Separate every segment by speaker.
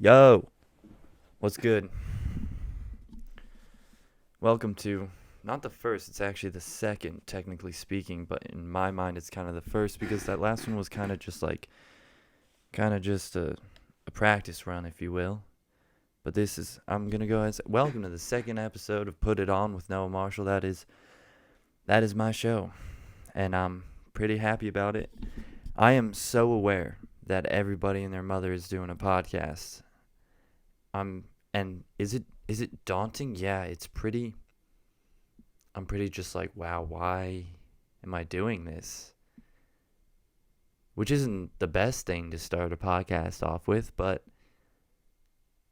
Speaker 1: Yo, what's good? Welcome to not the first, it's actually the second, technically speaking, but in my mind, it's kind of the first because that last one was kind of just a practice run, if you will. But I'm gonna go ahead and say, welcome to the second episode of Put It On with Noah Marshall. That is my show, and I'm pretty happy about it. I am so aware that everybody and their mother is doing a podcast. And is it daunting? Yeah, it's pretty. I'm pretty just like, wow, why am I doing this? Which isn't the best thing to start a podcast off with, but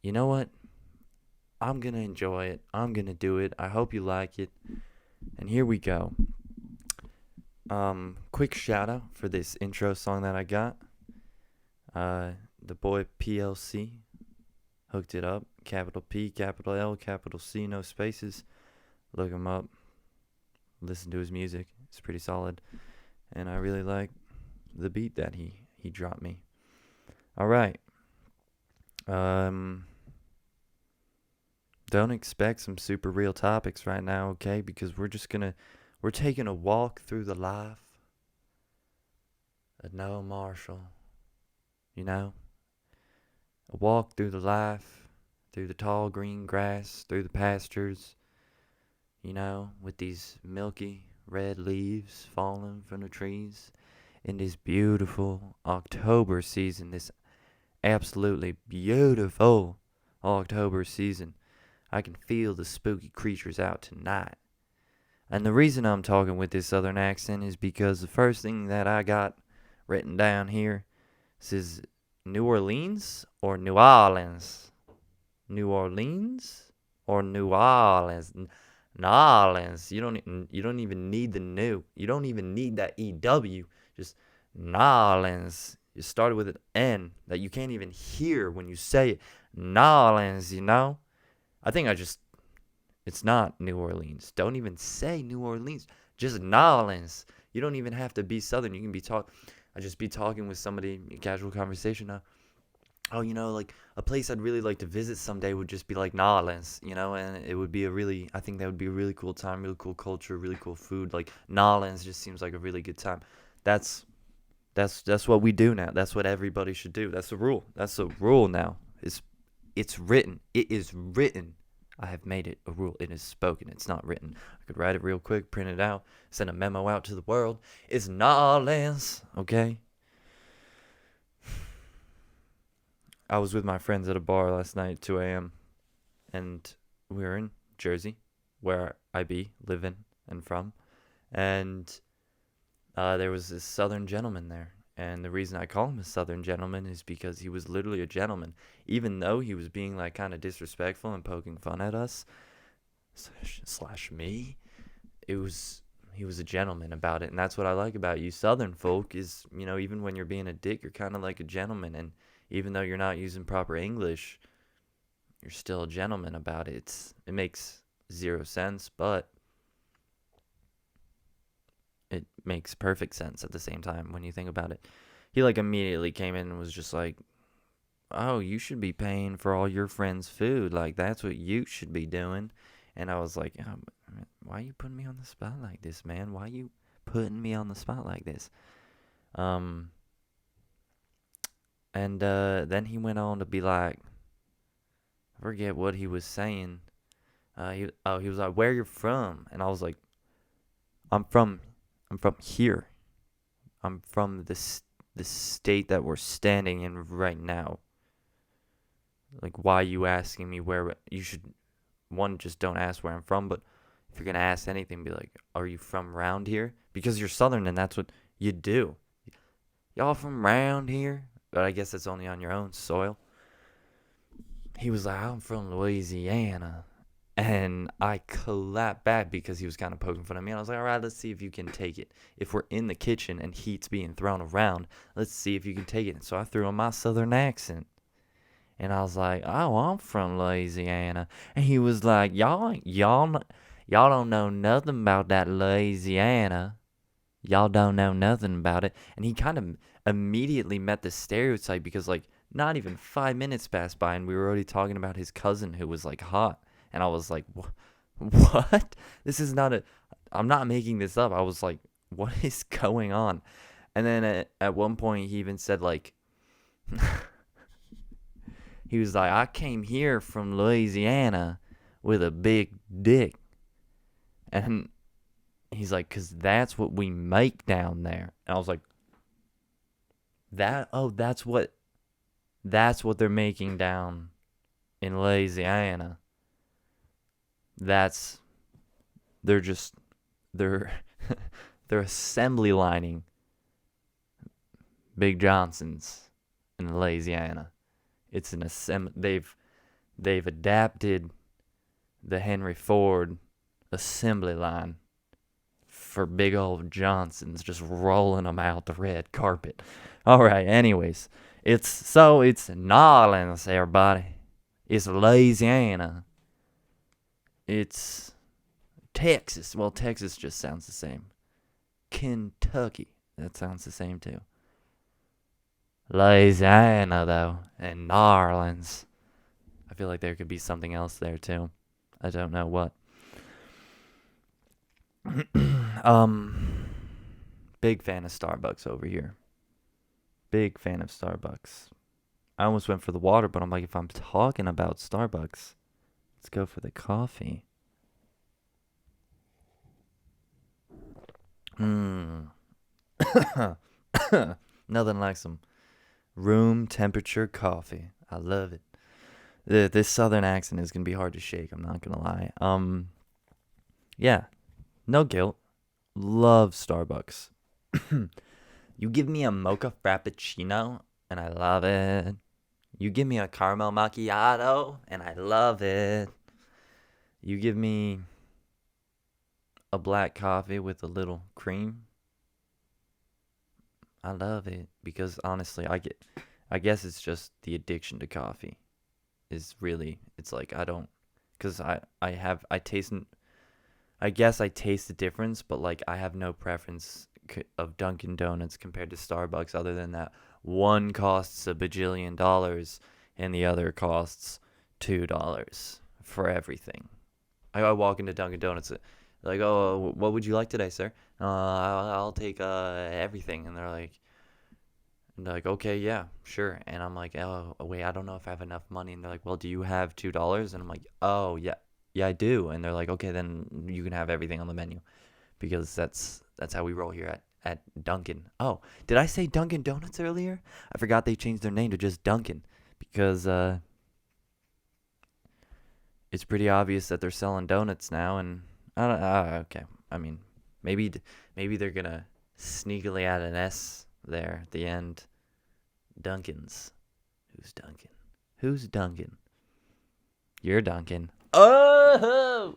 Speaker 1: you know what? I'm going to enjoy it. I'm going to do it. I hope you like it. And here we go. Quick shout out for this intro song that I got. The boy PLC hooked it up. Capital P, capital L, capital C, no spaces. Look him up. Listen to his music. It's pretty solid. And I really like the beat that he dropped me. All right. Don't expect some super real topics right now, okay? Because we're taking a walk through the life of Noah Marshall. You know? A walk through the life, through the tall green grass, through the pastures, with these milky red leaves falling from the trees in this beautiful October season, this absolutely beautiful October season. I can feel the spooky creatures out tonight. And the reason I'm talking with this southern accent is because the first thing that I got written down here says New Orleans or New Orleans? New Orleans or New Orleans? Nolans. You don't even need the new. You don't even need that EW. Just Nolans. It started with an N that you can't even hear when you say it. Nolans, I think it's not New Orleans. Don't even say New Orleans. Just Nolans. You don't even have to be Southern. You can I just be talking with somebody in casual conversation. Like a place I'd really like to visit someday would just be like Nolans, and it would be I think that would be a really cool time, really cool culture, really cool food. Like Nolans just seems like a really good time. That's that's what we do now. That's what everybody should do. That's the rule. That's the rule now. It's written. It is written. I have made it a rule. It is spoken. It's not written. I could write it real quick, print it out, send a memo out to the world. It's Nolans, okay? I was with my friends at a bar last night at 2 a.m. and we were in Jersey, where I be living and from, and there was this Southern gentleman there. And the reason I call him a Southern gentleman is because he was literally a gentleman, even though he was being like kind of disrespectful and poking fun at us slash me. He was a gentleman about it, and that's what I like about you Southern folk is even when you're being a dick, you're kind of like a gentleman, and even though you're not using proper English, you're still a gentleman about it. It makes zero sense, but it makes perfect sense at the same time when you think about it. He like immediately came in and was just like, "Oh, you should be paying for all your friends' food. Like that's what you should be doing." And I was like, "Why are you putting me on the spot like this, man? Why are you putting me on the spot like this?" And then he went on to be like, I forget what he was saying. He was like, "Where you from?" And I was like, I'm from here. I'm from the state that we're standing in right now." Like, why are you asking me where? You should, one, just don't ask where I'm from, but if you're gonna ask anything, be like, "Are you from round here?" Because you're Southern and that's what you do. "Y'all from round here?" But I guess it's only on your own soil. He was like, "I'm from Louisiana." And I clapped back because he was kind of poking fun at me. And I was like, "All right, let's see if you can take it. If we're in the kitchen and heat's being thrown around, let's see if you can take it." And so I threw on my Southern accent. And I was like, "Oh, I'm from Louisiana." And he was like, y'all don't know nothing about that Louisiana. Y'all don't know nothing about it." And he kind of immediately met the stereotype because, like, Not even 5 minutes passed by, and we were already talking about his cousin who was like hot. And I was like, what? This is not a. I'm not making this up. I was like, what is going on? And then at one point, he even said, like, he was like, I came here from Louisiana with a big dick. And he's like, because that's what we make down there. And I was like, that's what they're making down in Louisiana. They're just, they're, they're assembly lining Big Johnsons in Louisiana. It's an they've adapted the Henry Ford assembly line for big old Johnsons, just rolling them out the red carpet. All right, anyways, it's New Orleans, everybody. It's Louisiana. It's Texas. Well, Texas just sounds the same. Kentucky. That sounds the same too. Louisiana, though, and New Orleans. I feel like there could be something else there too. I don't know what. Big fan of Starbucks over here. Big fan of Starbucks. I almost went for the water, but I'm like, if I'm talking about Starbucks, let's go for the coffee. Nothing like some room temperature coffee. I love it. This southern accent is gonna be hard to shake. I'm not gonna lie. Yeah, no guilt. Love Starbucks. You give me a mocha frappuccino, and I love it. You give me a caramel macchiato, and I love it. You give me a black coffee with a little cream. I love it because honestly, I guess it's just the addiction to coffee is really, it's like I don't, cuz I taste, I guess I taste the difference, but like I have no preference of Dunkin' Donuts compared to Starbucks other than that one costs a bajillion dollars and the other costs $2 for everything. I walk into Dunkin' Donuts like, oh, what would you like today, sir? I'll take everything, and they're like, okay, yeah, sure. And I'm like, oh, wait, I don't know if I have enough money. And they're like, well, do you have $2? And I'm like, oh, yeah, yeah, I do. And they're like, okay, then you can have everything on the menu because that's how we roll here at Dunkin'. Oh, did I say Dunkin' Donuts earlier? I forgot they changed their name to just Dunkin' because it's pretty obvious that they're selling donuts now. And I don't, okay, I mean, maybe they're gonna sneakily add an S there at the end. Dunkin's. Who's Dunkin'? Who's Dunkin'? You're Dunkin'. Oh!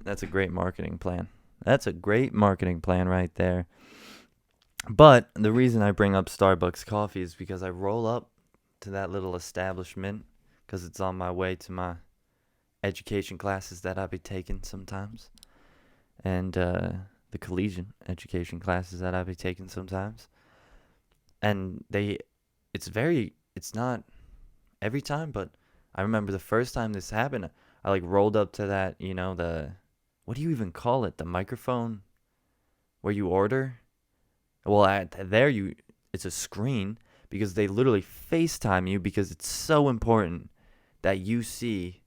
Speaker 1: That's a great marketing plan. That's a great marketing plan right there. But the reason I bring up Starbucks coffee is because I roll up to that little establishment because it's on my way to my education classes that I be taking sometimes. And the collegiate education classes that I be taking sometimes. And it's not every time, but I remember the first time this happened, I like rolled up to that, what do you even call it? The microphone where you order? Well, it's a screen because they literally FaceTime you because it's so important that you see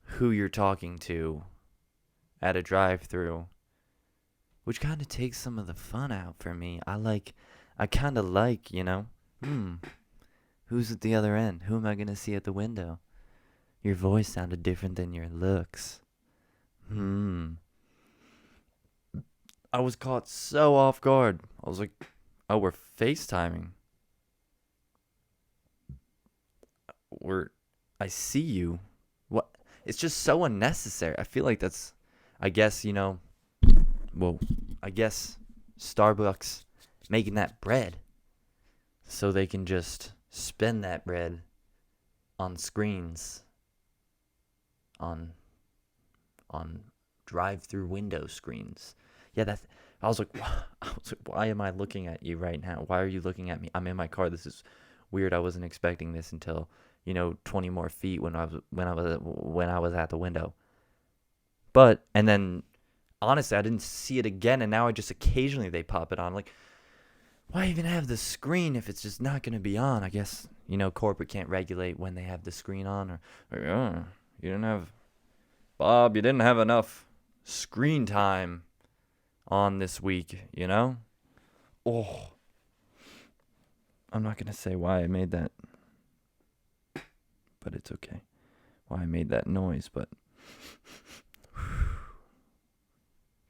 Speaker 1: who you're talking to at a drive-through, which kind of takes some of the fun out for me. I kind of like, who's at the other end? Who am I going to see at the window? Your voice sounded different than your looks. I was caught so off guard. I was like, oh, we're FaceTiming. I see you. What? It's just so unnecessary. I feel like I guess, I guess Starbucks making that bread so they can just spend that bread on screens, on drive-through window screens. Yeah, I was like, why am I looking at you right now? Why are you looking at me? I'm in my car. This is weird. I wasn't expecting this until 20 more feet when I was at the window. But and then honestly, I didn't see it again, and now I just occasionally they pop it on. Like, why even have the screen if it's just not gonna be on? I guess corporate can't regulate when they have the screen on, or you didn't have Bob, you didn't have enough screen time on this week. Oh, I'm not gonna say why I made that, but it's okay. Why I made that noise, but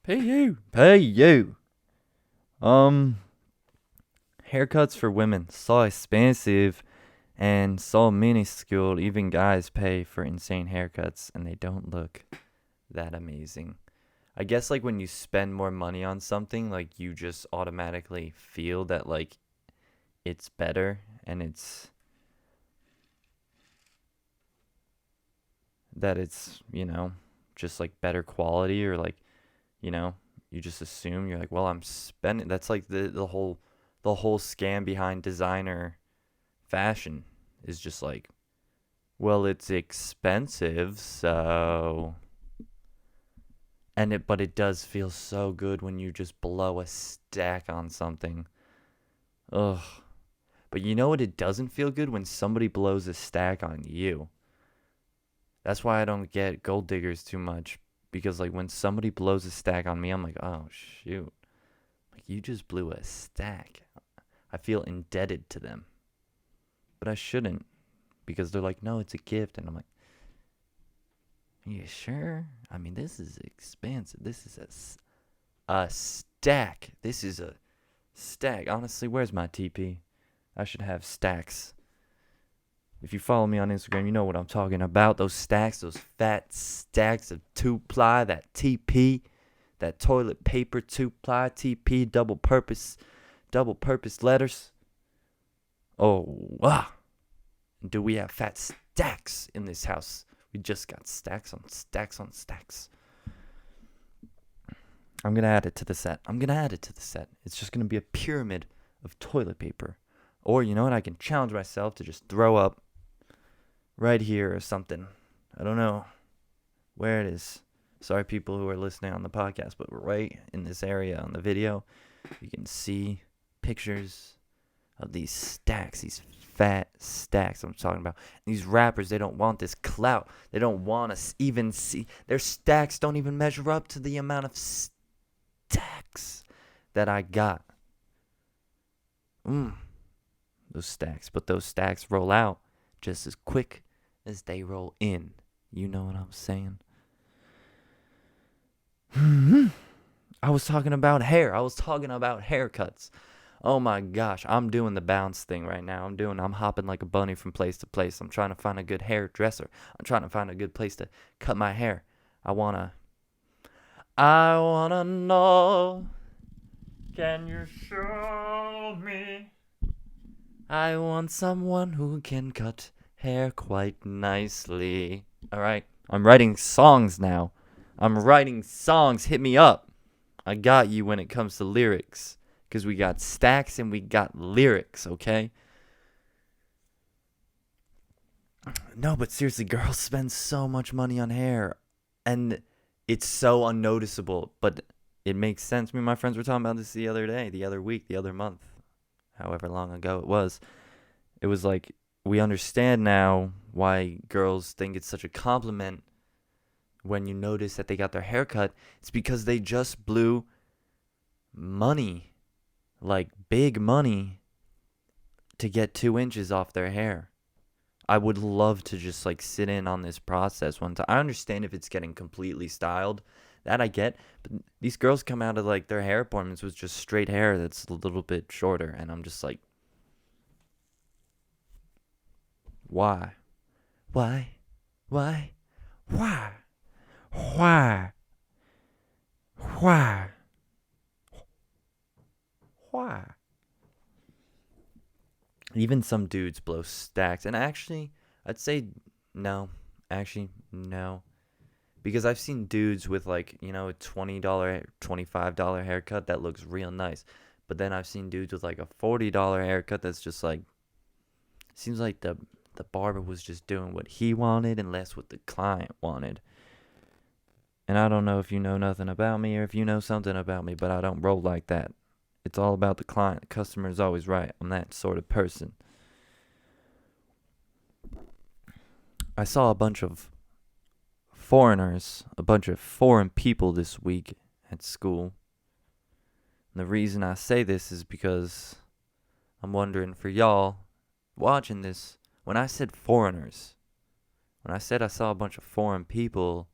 Speaker 1: pay you. Haircuts for women so expensive and so minuscule. Even guys pay for insane haircuts, and they don't look that amazing. I guess like when you spend more money on something, like you just automatically feel that like it's better and it's just like better quality, or like you know you just assume you're like, well, I'm spending. That's like the whole scam behind designer fashion is just like, well, it's expensive, so. But it does feel so good when you just blow a stack on something. Ugh. But you know what? It doesn't feel good when somebody blows a stack on you. That's why I don't get gold diggers too much. Because like when somebody blows a stack on me, I'm like, oh shoot. Like, you just blew a stack. I feel indebted to them. But I shouldn't. Because they're like, no, it's a gift. And I'm like, are you sure? I mean, this is expensive. This is a stack. This is a stack. Honestly, where's my TP? I should have stacks. If you follow me on Instagram, you know what I'm talking about. Those stacks, those fat stacks of 2-ply, that TP, that toilet paper 2-ply, TP, double purpose letters. Oh, wow. Do we have fat stacks in this house? We just got stacks on stacks on stacks. I'm going to add it to the set. It's just going to be a pyramid of toilet paper. Or, you know what? I can challenge myself to just throw up right here or something. I don't know where it is. Sorry, people who are listening on the podcast, but right in this area on the video, you can see pictures of these stacks, these fat stacks I'm talking about. And these rappers, they don't want this clout. They don't want us even see. Their stacks don't even measure up to the amount of stacks that I got. Those stacks. But those stacks roll out just as quick as they roll in. You know what I'm saying? I was talking about hair. I was talking about haircuts. Oh my gosh, I'm doing the bounce thing right now. I'm hopping like a bunny from place to place. I'm trying to find a good hairdresser. I'm trying to find a good place to cut my hair. I wanna know. Can you show me? I want someone who can cut hair quite nicely. Alright, I'm writing songs now. Hit me up. I got you when it comes to lyrics. Because we got stacks and we got lyrics, okay? No, but seriously, girls spend so much money on hair. And it's so unnoticeable. But it makes sense. Me and my friends were talking about this the other day, the other week, the other month. However long ago it was. It was like, we understand now why girls think it's such a compliment when you notice that they got their hair cut. It's because they just blew money. Like big money to get 2 inches off their hair. I would love to just like sit in on this process one time. I understand if it's getting completely styled, that I get, but these girls come out of like their hair appointments with just straight hair that's a little bit shorter, and I'm just like, why? Why? Even some dudes blow stacks. And actually, I'd say no. Actually, no. Because I've seen dudes with like, a $20, $25 haircut that looks real nice. But then I've seen dudes with like a $40 haircut that's just like, Seems like the barber was just doing what he wanted and less what the client wanted. And I don't know if you know nothing about me or if you know something about me, but I don't roll like that. It's all about the client. The customer is always right. I'm that sort of person. I saw a bunch of foreigners, a bunch of foreign people this week at school. And the reason I say this is because I'm wondering for y'all watching this, when I said foreigners, when I said I saw a bunch of foreign people,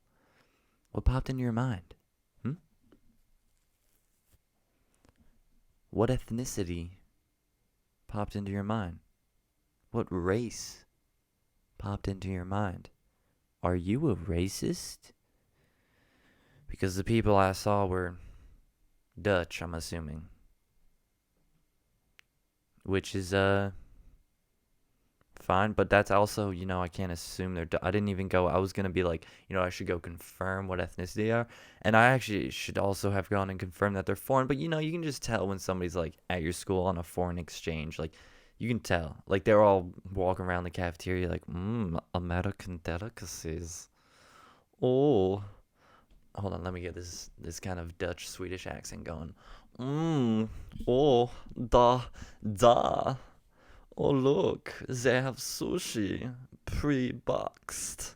Speaker 1: what popped into your mind? What ethnicity popped into your mind? What race popped into your mind? Are you a racist? Because the people I saw were Dutch, I'm assuming. Which is, fine, but that's also, I can't assume I didn't even go. I was going to be like, I should go confirm what ethnicity they are. And I actually should also have gone and confirmed that they're foreign. But, you can just tell when somebody's like at your school on a foreign exchange. Like, you can tell. Like, they're all walking around the cafeteria like, American delicacies. Oh. Hold on, let me get this kind of Dutch Swedish accent going. Oh, da. Oh, look, they have sushi pre-boxed.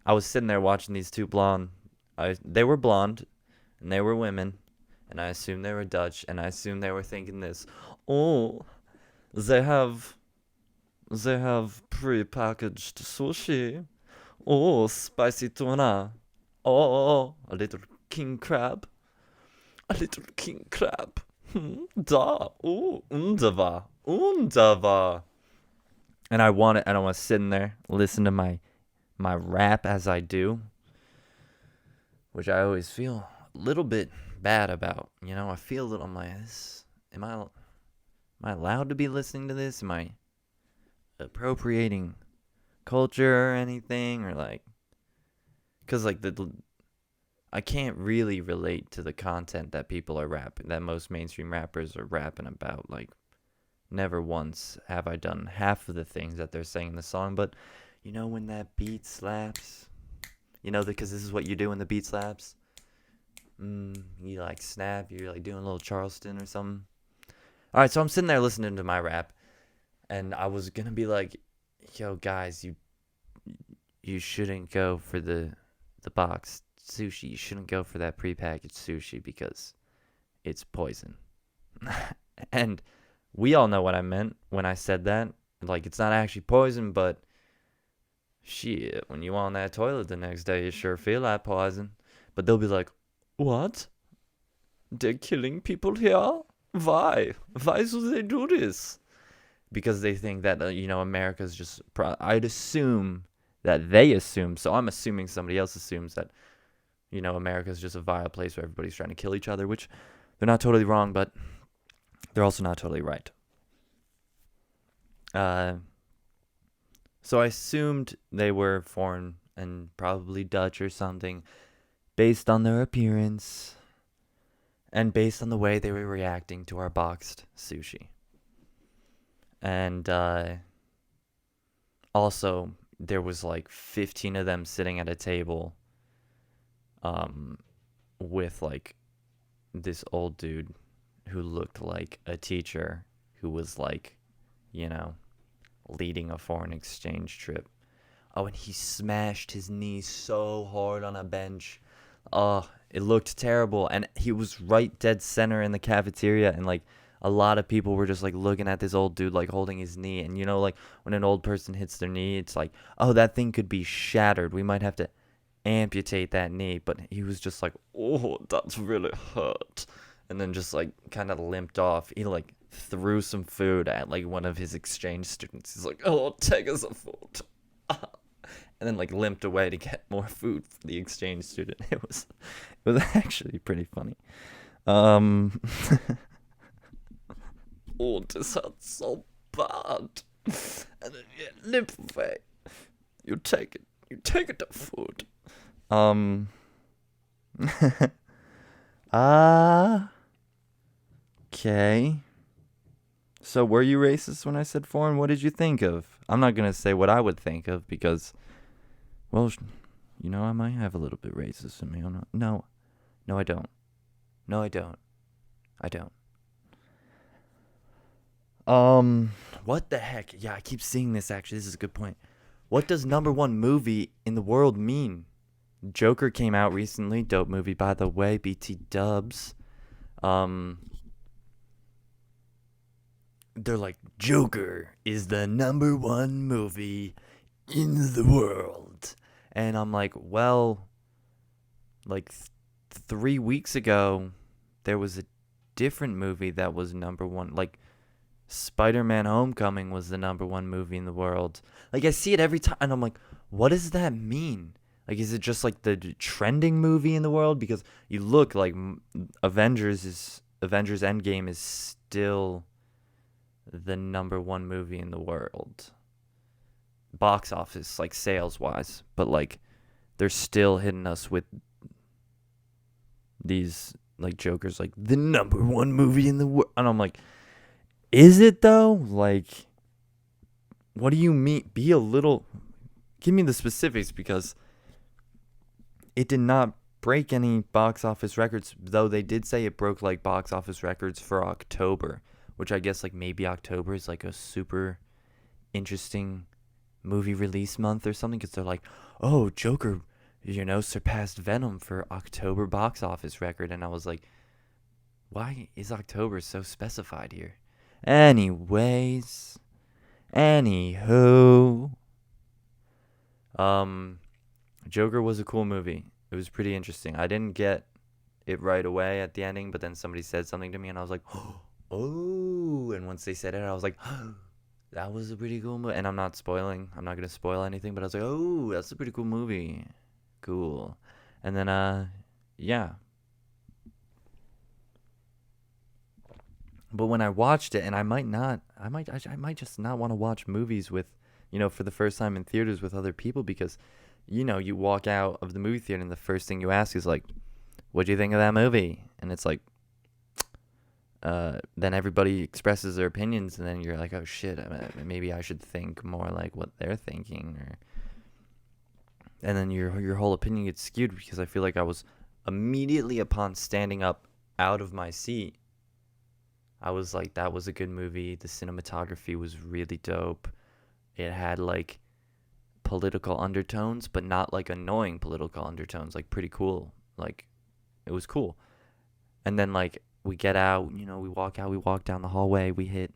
Speaker 1: I was sitting there watching these two they were blonde, and they were women, and I assumed they were Dutch, and I assumed they were thinking this. Oh, they have pre-packaged sushi. Oh, spicy tuna. Oh, a little king crab. A little king crab. Da. Oh, undava. And I want it, and I want to sit in there, listen to my rap as I do, which I always feel a little bit bad about. I feel a little. I'm like, am I allowed to be listening to this? Am I appropriating culture or anything, or like, because like I can't really relate to the content that people are rapping, that most mainstream rappers are rapping about. Like, never once have I done half of the things that they're saying in the song, but when that beat slaps, because this is what you do when the beat slaps. You like snap, you're like doing a little Charleston or something. All right, so I'm sitting there listening to my rap, and I was gonna be like, "Yo, guys, you shouldn't go for the boxed sushi. You shouldn't go for that prepackaged sushi because it's poison." And we all know what I meant when I said that. Like, it's not actually poison, but shit, when you on that toilet the next day, you sure feel like poison. But they'll be like, what? They're killing people here? Why? Why do they do this? Because they think that, America's just... I'd assume that they assume, so I'm assuming somebody else assumes that, America's just a vile place where everybody's trying to kill each other, which they're not totally wrong, but they're also not totally right. So I assumed they were foreign and probably Dutch or something based on their appearance and based on the way they were reacting to our boxed sushi. And also, there was like 15 of them sitting at a table with like this old dude who looked like a teacher who was like, leading a foreign exchange trip. Oh, and he smashed his knee so hard on a bench. Oh, it looked terrible. And he was right dead center in the cafeteria. And, like, a lot of people were just, like, looking at this old dude, like, holding his knee. And, like, when an old person hits their knee, it's like, oh, that thing could be shattered. We might have to amputate that knee. But he was just like, oh, that's really hurt. And then just, like, kind of limped off. He, like, threw some food at, like, one of his exchange students. He's like, oh, take us some food. And then, like, limped away to get more food for the exchange student. It was actually pretty funny. Oh, this hurts so bad. And then limp away. You take it to food. Okay. So were you racist when I said foreign? What did you think of? I'm not gonna say what I would think of because, well, I might have a little bit racist in me. No, no, I don't. No, I don't. I don't. What the heck? Yeah, I keep seeing this. Actually, this is a good point. What does number one movie in the world mean? Joker came out recently. Dope movie, by the way. BT Dubs. Um, they're like, Joker is the number one movie in the world. And I'm like, well, like 3 weeks ago, there was a different movie that was number one. Like, Spider-Man Homecoming was the number one movie in the world. Like, I see it every time, and I'm like, what does that mean? Like, is it just like the trending movie in the world? Because you look like Avengers Endgame is still the number one movie in the world, box office, like sales wise, but like they're still hitting us with these like Joker's like the number one movie in the world, and I'm like, is it though? Like, what do you mean? Give me the specifics, because it did not break any box office records, though they did say it broke like box office records for October, which I guess like maybe October is like a super interesting movie release month or something, because they're like, oh, Joker, surpassed Venom for October box office record. And I was like, why is October so specified here? Anyways, anywho, Joker was a cool movie. It was pretty interesting. I didn't get it right away at the ending, but then somebody said something to me and I was like, oh, and once they said it, I was like, oh, that was a pretty cool movie. And I'm not going to spoil anything, but I was like, oh, that's a pretty cool movie. Cool. And then, yeah. But when I watched it, and I might just not want to watch movies with, for the first time in theaters with other people, because, you walk out of the movie theater and the first thing you ask is like, what'd you think of that movie? And it's like, then everybody expresses their opinions, and then you're like, oh shit, maybe I should think more like what they're thinking, and then your whole opinion gets skewed, because I feel like I was immediately upon standing up out of my seat, I was like, that was a good movie. The cinematography was really dope. It had like political undertones, but not like annoying political undertones, like pretty cool. Like, it was cool. And then like we get out, we walk down the hallway, we hit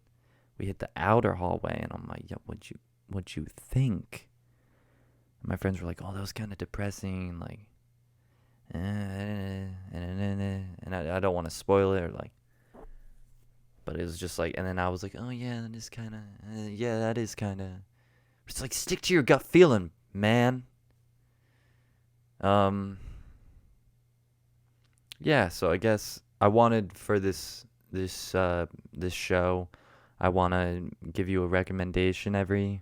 Speaker 1: the outer hallway, and I'm like, yo, what'd you think? And my friends were like, oh, that was kind of depressing, like, and I don't want to spoil it, or like, but it was just like, and then I was like, oh yeah, that is kind of, it's like, stick to your gut feeling, man. Yeah, so I guess I wanted for this show, I want to give you a recommendation every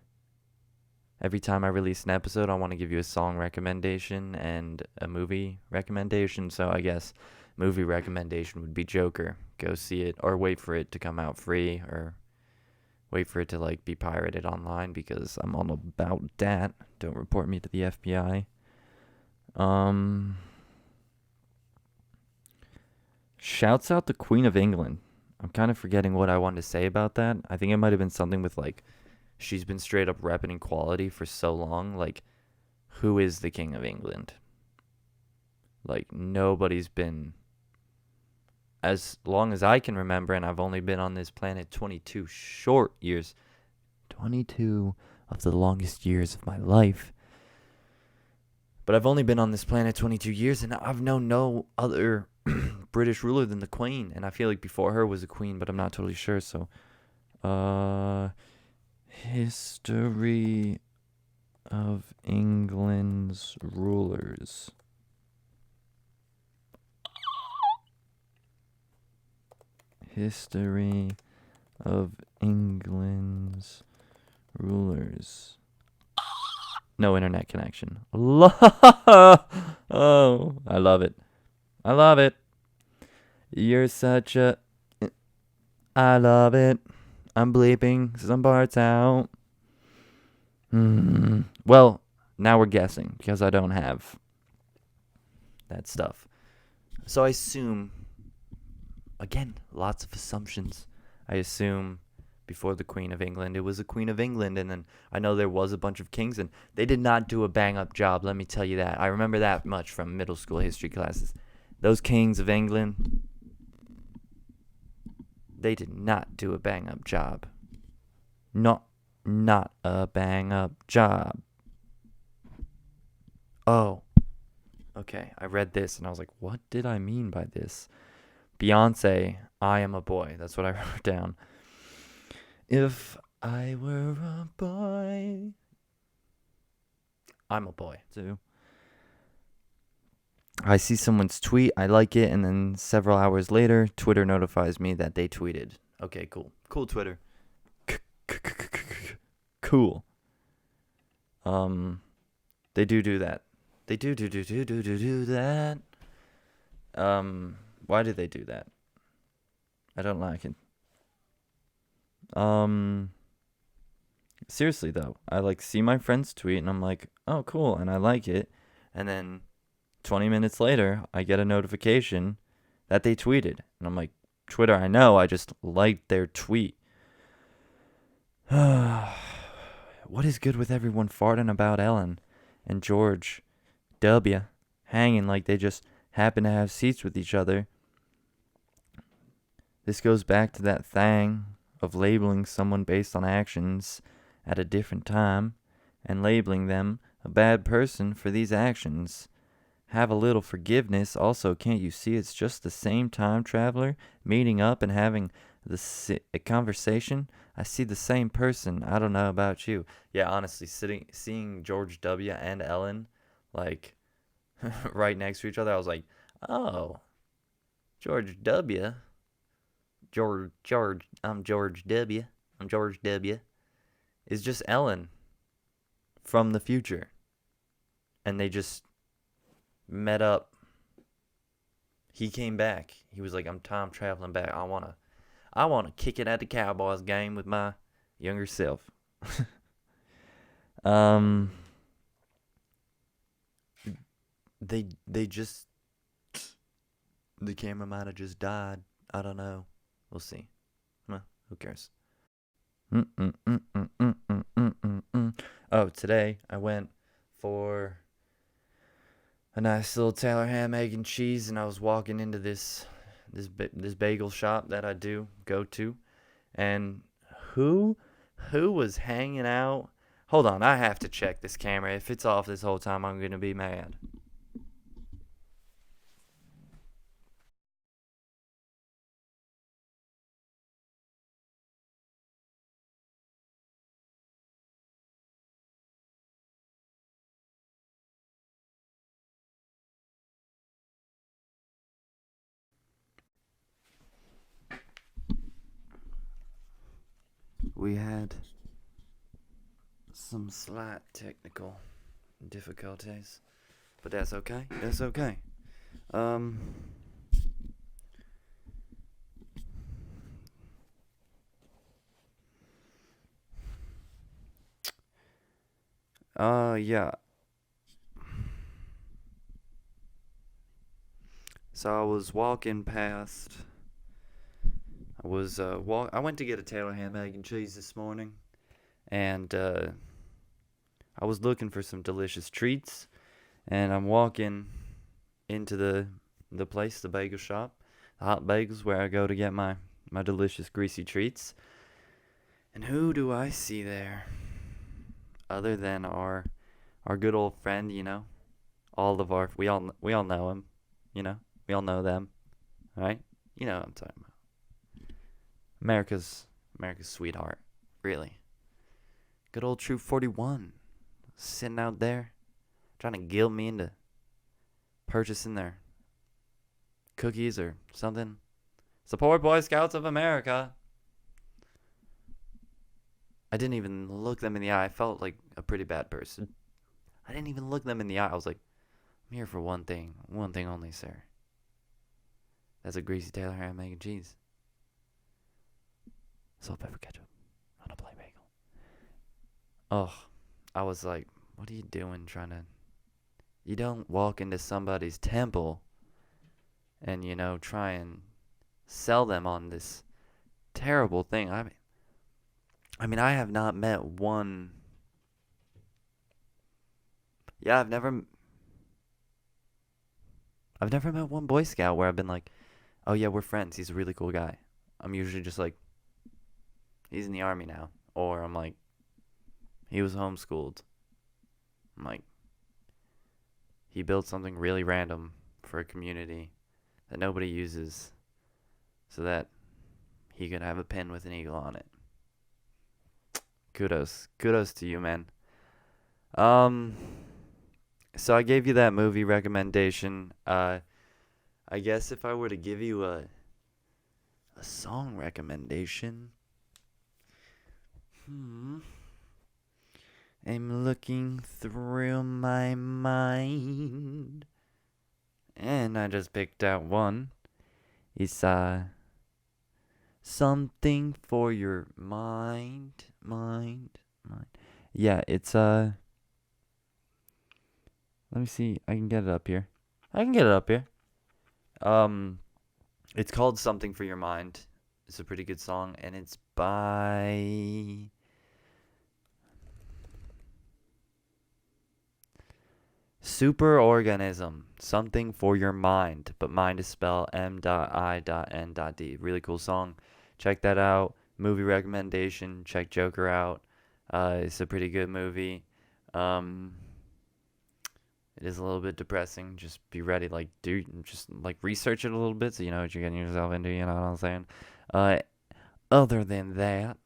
Speaker 1: time I release an episode. I want to give you a song recommendation and a movie recommendation. So I guess movie recommendation would be Joker. Go see it, or wait for it to come out free, or wait for it to like be pirated online, because I'm all about that. Don't report me to the FBI. Shouts out the Queen of England. I'm kind of forgetting what I wanted to say about that. I think it might have been something with like, she's been straight up repping equality for so long. Like, who is the King of England? Like, nobody's been, as long as I can remember, and I've only been on this planet 22 short years. 22 of the longest years of my life. But I've only been on this planet 22 years, and I've known no other British ruler than the Queen. And I feel like before her was a queen, but I'm not totally sure. So, history of England's rulers. History of England's rulers. No internet connection. Oh, I love it. I love it. You're such a... I love it. I'm bleeping some parts out. Well, now we're guessing because I don't have that stuff. So I assume, again, lots of assumptions. I assume before the Queen of England, it was the Queen of England, and then I know there was a bunch of kings, and they did not do a bang-up job, let me tell you that. I remember that much from middle school history classes. Those kings of England, they did not do a bang-up job. Not a bang-up job. Oh, okay, I read this, and I was like, what did I mean by this? Beyonce, I Am a Boy. That's what I wrote down. If I were a boy, I'm a boy too. I see someone's tweet, I like it, and then several hours later, Twitter notifies me that they tweeted. Okay, cool. Cool, Twitter. Cool. They do that. They do that. Why do they do that? I don't like it. Seriously though, I like see my friends tweet and I'm like, oh cool, and I like it, and then 20 minutes later I get a notification that they tweeted, and I'm like, Twitter, I know, I just liked their tweet. What is good with everyone farting about Ellen and George W. hanging like they just happen to have seats with each other? This goes back to that thing of labeling someone based on actions at a different time and labeling them a bad person for these actions. Have a little forgiveness. Also, can't you see it's just the same time traveler meeting up and having a conversation? I see the same person. I don't know about you. Yeah, honestly, seeing George W. and Ellen like right next to each other, I was like, oh, George W. I'm George W. I'm George W. Is just Ellen from the future. And they just met up. He came back. He was like, I'm time traveling back. I wanna kick it at the Cowboys game with my younger self. They just, the camera might have just died. I don't know. We'll see. Who cares? Oh, today I went for a nice little Taylor ham, egg, and cheese, and I was walking into this bagel shop that I do go to, and who was hanging out? Hold on, I have to check this camera. If it's off this whole time, I'm gonna be mad. We had some slight technical difficulties, but that's okay. That's okay. Yeah. So I was walking past. I went to get a Taylor ham, egg, and cheese this morning, and I was looking for some delicious treats, and I'm walking into the place, the bagel shop, the Hot Bagels, where I go to get my delicious greasy treats. And who do I see there? Other than our good old friend, we all know him, we all know them, right? You know what I'm talking about. America's sweetheart, really. Good old Troop 41, sitting out there, trying to guilt me into purchasing their cookies or something. Support Boy Scouts of America. I didn't even look them in the eye. I felt like a pretty bad person. I didn't even look them in the eye. I was like, I'm here for one thing only, sir. That's a greasy Taylor ham, egg, and cheese. Salt, pepper, ketchup on a plain bagel. Oh, I was like, what are you doing trying to. You don't walk into somebody's temple and, try and sell them on this terrible thing. I mean, I have not met one. Yeah, I've never met one Boy Scout where I've been like, oh yeah, we're friends. He's a really cool guy. I'm usually just like, he's in the army now, or I'm like, he was homeschooled. I'm like, he built something really random for a community that nobody uses, so that he could have a pin with an eagle on it. Kudos to you, man. Um, so I gave you that movie recommendation. I guess if I were to give you a song recommendation, I'm looking through my mind, and I just picked out one. It's something for your mind. Yeah, it's let me see. I can get it up here. Um, it's called Something for Your Mind. It's a pretty good song, and it's by Superorganism. Something for Your Mind, but mind is spelled M.I.N.D. Really cool song. Check that out. Movie recommendation. Check Joker out. It's a pretty good movie. Um, it is a little bit depressing. Just be ready, just like research it a little bit so you know what you're getting yourself into. You know what I'm saying? Uh, Other than that,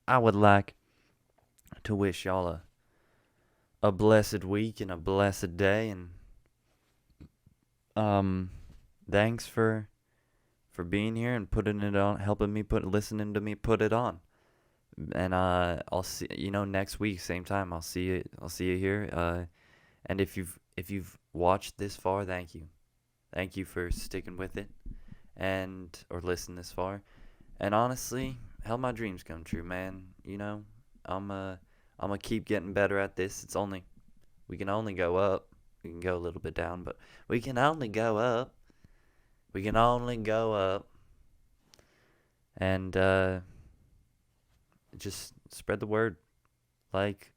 Speaker 1: I would like to wish y'all a blessed week and a blessed day, and um, thanks for being here and putting it on, helping me listening to me put it on. And I'll see next week, same time. I'll see you. I'll see you here. And if you've watched this far, thank you for sticking with it, and or listen this far. And honestly, help my dreams come true, man. I'm gonna keep getting better at this. We can only go up. We can go a little bit down, but we can only go up. We can only go up. And just spread the word, like,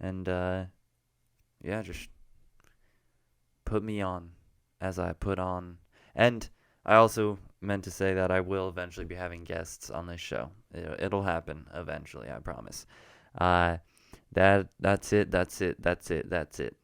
Speaker 1: and yeah, just put me on as I put on. And I also meant to say that I will eventually be having guests on this show. It'll happen eventually, I promise. That's it.